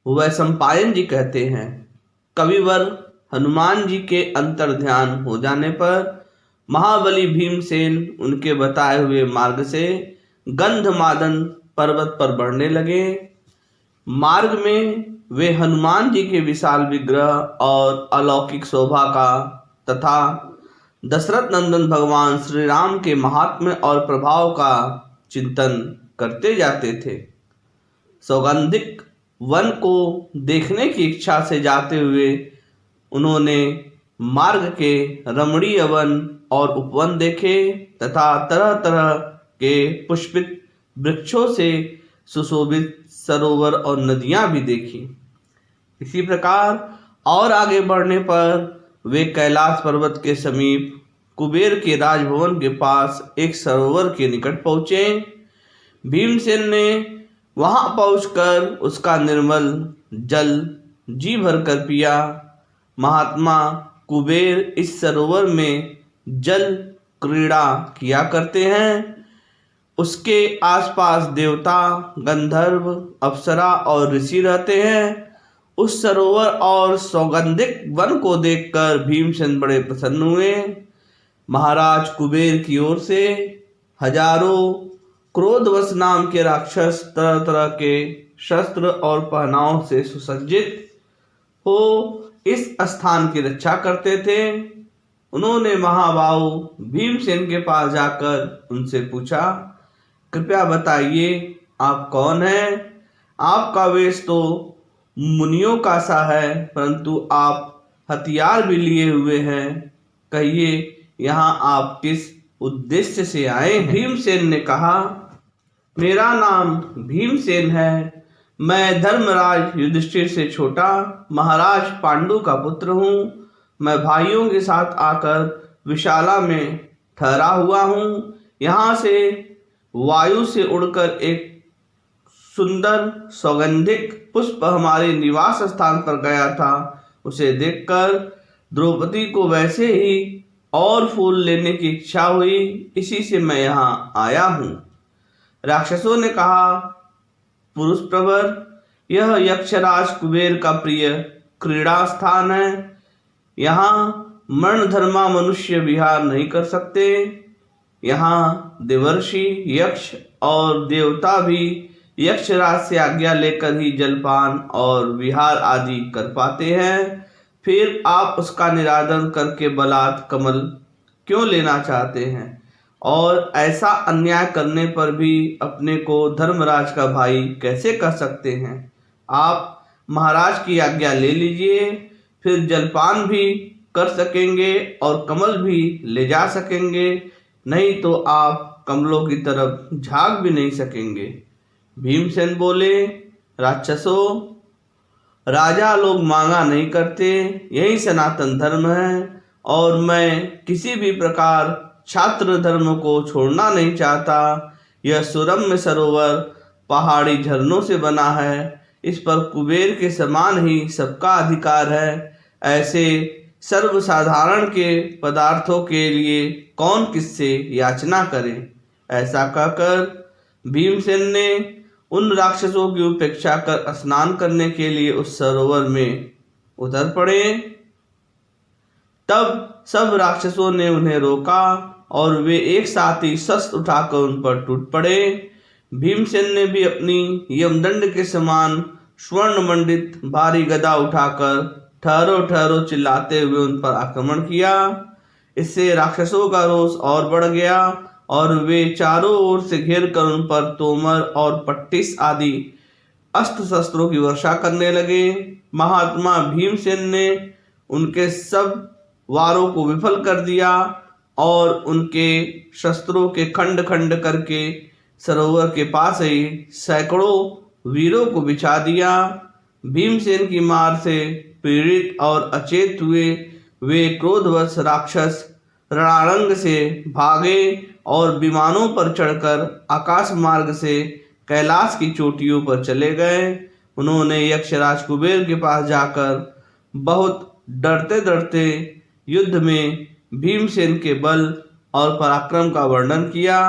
वैशंपायन जी कहते हैं, कविवर हनुमान जी के अंतर्ध्यान हो जाने पर महाबली भीमसेन उनके बताए हुए मार्ग से गंधमादन पर्वत पर बढ़ने लगे। मार्ग में वे हनुमान जी के विशाल विग्रह और अलौकिक शोभा का तथा दशरथ नंदन भगवान श्री राम के महात्म्य और प्रभाव का चिंतन करते जाते थे। सौगंधिक वन को देखने की इच्छा से जाते हुए उन्होंने मार्ग के रमणीय वन और उपवन देखे तथा तरह तरह के पुष्पित वृक्षों से सुशोभित सरोवर और नदियां भी देखी। इसी प्रकार और आगे बढ़ने पर वे कैलाश पर्वत के समीप कुबेर के राजभवन के पास एक सरोवर के निकट पहुंचे। भीमसेन ने वहां पहुंचकर उसका निर्मल जल जी भरकर पिया। महात्मा कुबेर इस सरोवर में जल क्रीड़ा किया करते हैं। उसके आसपास देवता, गंधर्व, अप्सरा और ऋषि रहते हैं। उस सरोवर और सौगंधिक वन को देखकर भीमसेन बड़े प्रसन्न हुए। महाराज कुबेर की ओर से हजारों क्रोधवश नाम के राक्षस तरह तरह के शस्त्र और पहनाओं से सुसज्जित हो इस स्थान की रक्षा करते थे। उन्होंने महाबाहु भीमसेन के पास जाकर उनसे पूछा, कृपया बताइए आप कौन हैं? आपका वेश तो मुनियों का सा है, परंतु आप हथियार भी लिए हुए हैं। कहिए यहाँ आप किस उद्देश्य से आए हैं? भीमसेन ने कहा, मेरा नाम भीमसेन है। मैं धर्मराज युधिष्ठिर से छोटा महाराज पांडु का पुत्र हूँ। मैं भाइयों के साथ आकर विशाला में ठहरा हुआ हूँ। यहाँ से वायु से उड़कर एक सुंदर सौगंधिक पुष्प हमारे निवास स्थान पर गया था। उसे देखकर द्रौपदी को वैसे ही और फूल लेने की इच्छा हुई, इसी से मैं यहाँ आया हूँ। राक्षसों ने कहा, पुरुष प्रवर, यह यक्षराज कुबेर का प्रिय क्रीड़ा स्थान है। यहाँ मरणधर्मा मनुष्य विहार नहीं कर सकते। यहाँ देवर्षि, यक्ष और देवता भी यक्षराज से आज्ञा लेकर ही जलपान और विहार आदि कर पाते हैं। फिर आप उसका निरादरण करके बलात् कमल क्यों लेना चाहते हैं? और ऐसा अन्याय करने पर भी अपने को धर्मराज का भाई कैसे कह सकते हैं? आप महाराज की आज्ञा ले लीजिए, फिर जलपान भी कर सकेंगे और कमल भी ले जा सकेंगे, नहीं तो आप कमलों की तरफ झांक भी नहीं सकेंगे। भीमसेन बोले, राक्षसों, राजा लोग मांगा नहीं करते, यही सनातन धर्म है और मैं किसी भी प्रकार छात्र धर्म को छोड़ना नहीं चाहता। यह सुरम्य सरोवर पहाड़ी झरनों से बना है। इस पर कुबेर के समान ही सबका अधिकार है। ऐसे सर्वसाधारण के पदार्थों के लिए कौन किससे याचना करे? ऐसा कहकर भीमसेन ने उन राक्षसों की उपेक्षा कर स्नान करने के लिए उस सरोवर में उतर पड़े। तब सब राक्षसों ने उन्हें रोका और वे एक साथ ही शस्त्र उठाकर उन पर टूट पड़े। भीमसेन ने भी अपनी यमदंड के समान स्वर्ण मंडित भारी गदा उठाकर ठहरो ठहरो चिल्लाते हुए उन पर आक्रमण किया। इससे राक्षसों का रोष और बढ़ गया और वे चारों ओर से घेर कर उन पर तोमर और पट्टिस आदि अस्त्र शस्त्रों की वर्षा करने लगे। महात्मा भीमसेन ने उनके सब वारों को विफल कर दिया और उनके शस्त्रों के खंड खंड करके सरोवर के पास ही सैकड़ों वीरों को बिछा दिया। भीमसेन की मार से पीड़ित और अचेत हुए वे क्रोधवश राक्षस रणारंग से भागे और विमानों पर चढ़कर आकाश मार्ग से कैलाश की चोटियों पर चले गए। उन्होंने यक्षराज कुबेर के पास जाकर बहुत डरते डरते युद्ध में भीमसेन के बल और पराक्रम का वर्णन किया।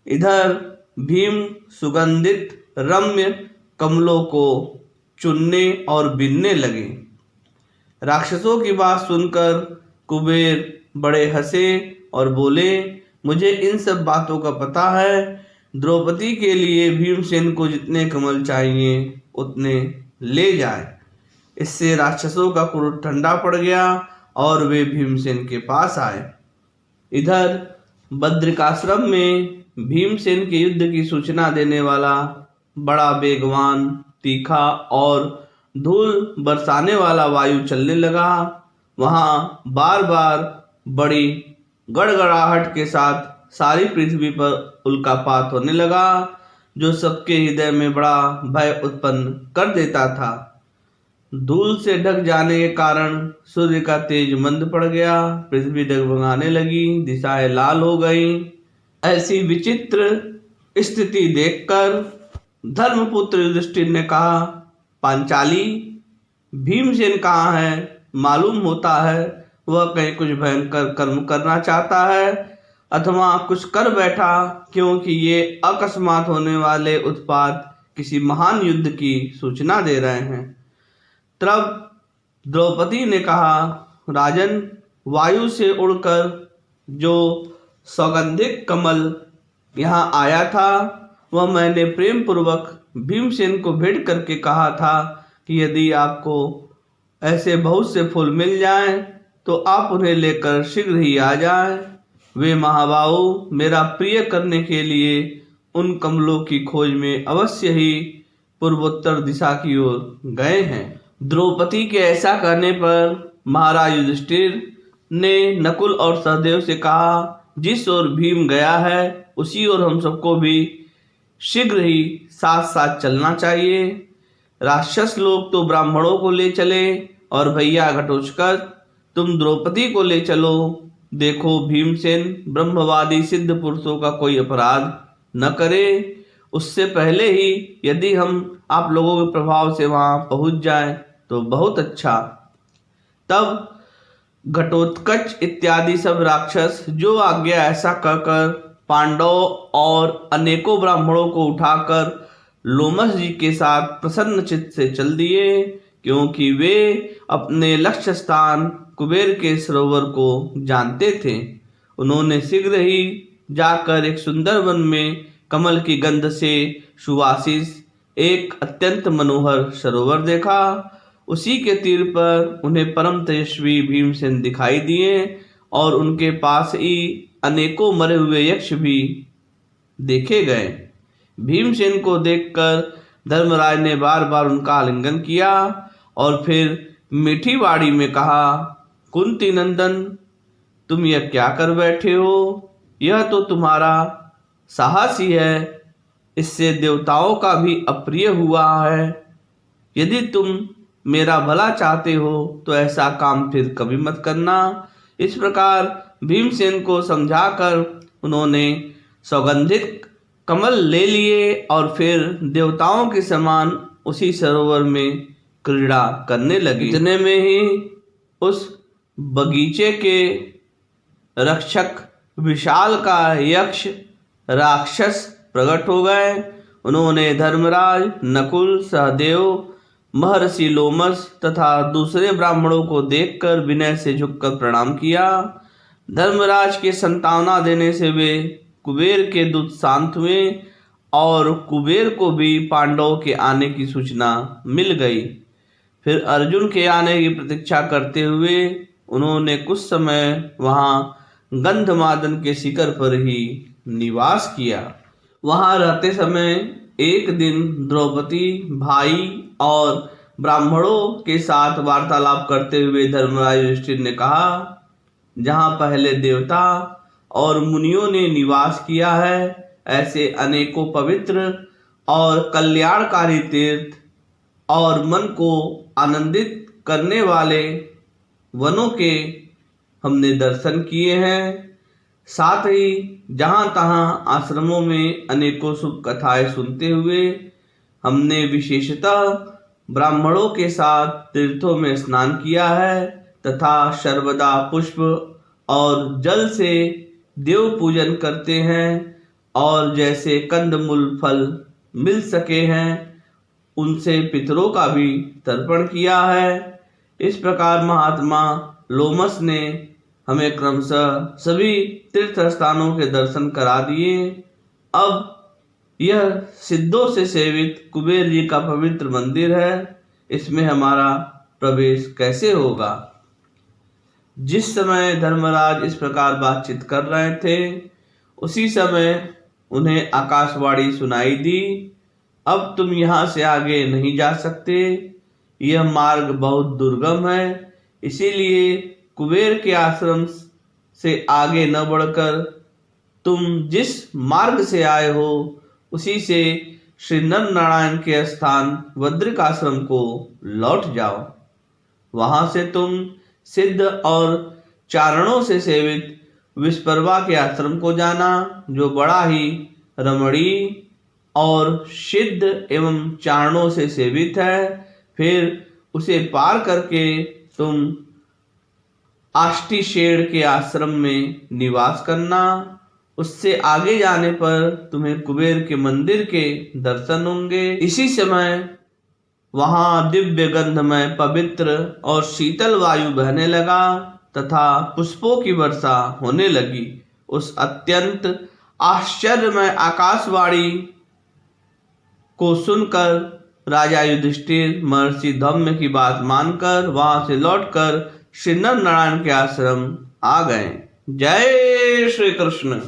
इधर भीम सुगंधित रम्य कमलों को चुनने और बीनने लगे। राक्षसों की बात सुनकर कुबेर बड़े हंसे और बोले, मुझे इन सब बातों का पता है। द्रौपदी के लिए भीमसेन को जितने कमल चाहिए उतने ले जाए। इससे राक्षसों का क्रोध ठंडा पड़ गया और वे भीमसेन के पास आए। इधर बद्रिकाश्रम में भीमसेन के युद्ध की सूचना देने वाला बड़ा बेगवान, तीखा और धूल बरसाने वाला वायु चलने लगा। वहां बार बार बड़ी गड़गड़ाहट के साथ सारी पृथ्वी पर उल्कापात होने लगा, जो सबके हृदय में बड़ा भय उत्पन्न कर देता था। धूल से ढक जाने के कारण सूर्य का तेज मंद पड़ गया, पृथ्वी डगमगाने लगी, दिशाएं लाल हो गईं। ऐसी विचित्र स्थिति देखकर धर्मपुत्र युधिष्ठिर ने कहा, पांचाली, भीमसेन कहाँ है? मालूम होता है वह कहीं कुछ भयंकर कर्म करना चाहता है अथवा कुछ कर बैठा, क्योंकि ये अकस्मात होने वाले उत्पात किसी महान युद्ध की सूचना दे रहे हैं। तब द्रौपदी ने कहा, राजन, वायु से उड़कर जो सौगंधिक कमल यहाँ आया था वह मैंने प्रेम पूर्वक भीमसेन को भेंट करके कहा था कि यदि आपको ऐसे बहुत से फूल मिल जाएं तो आप उन्हें लेकर शीघ्र ही आ जाएं। वे महाबाहु मेरा प्रिय करने के लिए उन कमलों की खोज में अवश्य ही पूर्वोत्तर दिशा की ओर गए हैं। द्रौपदी के ऐसा कहने पर महाराज युधिष्ठिर ने नकुल और सहदेव से कहा, जिस ओर भीम गया है उसी ओर हम सबको भी शीघ्र ही साथ साथ चलना चाहिए। राक्षस लोग तो ब्राह्मणों को ले चले और भैया घटोत्कच तुम द्रौपदी को ले चलो। देखो, भीमसेन ब्रह्मवादी सिद्ध पुरुषों का कोई अपराध न करे, उससे पहले ही यदि हम आप लोगों के प्रभाव से वहां पहुंच जाएं तो बहुत अच्छा। तब घटोत्कच इत्यादि सब राक्षस जो आज्ञा ऐसा कहकर पांडव और अनेकों ब्राह्मणों को उठाकर लोमस जी के साथ प्रसन्न चित्त से चल दिए, क्योंकि वे अपने लक्ष्य स्थान कुबेर के सरोवर को जानते थे। उन्होंने शीघ्र ही जाकर एक सुंदर वन में कमल की गंध से सुवासित एक अत्यंत मनोहर सरोवर देखा। उसी के तीर पर उन्हें परम तेजस्वी भीमसेन दिखाई दिए और उनके पास ही अनेकों मरे हुए यक्ष भी देखे गए। भीमसेन को देखकर धर्मराज ने बार बार उनका आलिंगन किया और फिर मीठी वाणी में कहा, कुंती नंदन, तुम यह क्या कर बैठे हो? यह तो तुम्हारा साहस ही है, इससे देवताओं का भी अप्रिय हुआ है। यदि तुम मेरा भला चाहते हो तो ऐसा काम फिर कभी मत करना। इस प्रकार भीमसेन को समझाकर उन्होंने सौगंधिक कमल ले लिए और फिर देवताओं के समान उसी सरोवर में क्रीड़ा करने लगे। इतने में ही उस बगीचे के रक्षक विशाल का यक्ष राक्षस प्रकट हो गए। उन्होंने धर्मराज, नकुल, सहदेव, महर्षि लोमस तथा दूसरे ब्राह्मणों को देखकर विनय से झुककर प्रणाम किया। धर्मराज के संतावना देने से वे कुबेर के दूत शांत हुए और कुबेर को भी पांडवों के आने की सूचना मिल गई। फिर अर्जुन के आने की प्रतीक्षा करते हुए उन्होंने कुछ समय वहां गंधमादन के शिखर पर ही निवास किया। वहां रहते समय एक दिन द्रौपदी भाई और ब्राह्मणों के साथ वार्तालाप करते हुए धर्मराज युधिष्ठिर ने कहा, जहाँ पहले देवता और मुनियों ने निवास किया है ऐसे अनेकों पवित्र और कल्याणकारी तीर्थ और मन को आनंदित करने वाले वनों के हमने दर्शन किए हैं। साथ ही जहाँ तहाँ आश्रमों में अनेकों शुभ कथाएं सुनते हुए हमने विशेषतः ब्राह्मणों के साथ तीर्थों में स्नान किया है तथा सर्वदा पुष्प और जल से देव पूजन करते हैं और जैसे कंदमूल फल मिल सके हैं उनसे पितरों का भी तर्पण किया है। इस प्रकार महात्मा लोमस ने हमें क्रमशः सभी तीर्थ स्थानों के दर्शन करा दिए। अब यह सिद्धों से सेवित कुबेर जी का पवित्र मंदिर है, इसमें हमारा प्रवेश कैसे होगा? जिस समय धर्मराज इस प्रकार बातचीत कर रहे थे, उसी समय उन्हें आकाशवाणी सुनाई दी, अब तुम यहाँ से आगे नहीं जा सकते, यह मार्ग बहुत दुर्गम है, इसीलिए कुबेर के आश्रम से आगे न बढ़कर तुम जिस मार्ग से आए हो उसी से श्री नर नारायण के स्थान वद्रिक आश्रम को लौट जाओ। वहां से तुम सिद्ध और चारणों से सेवित विस्परवा के आश्रम को जाना, जो बड़ा ही रमणीय और सिद्ध एवं चारणों से सेवित है। फिर उसे पार करके तुम आष्टीशेण के आश्रम में निवास करना। उससे आगे जाने पर तुम्हें कुबेर के मंदिर के दर्शन होंगे। इसी समय वहां दिव्य गंधमय पवित्र और शीतल वायु बहने लगा तथा पुष्पों की वर्षा होने लगी। उस अत्यंत आश्चर्यमय आकाशवाणी को सुनकर राजा युधिष्ठिर महर्षि धम्म की बात मानकर वहां से लौटकर श्री नर नारायण के आश्रम आ गए। जय श्री कृष्ण।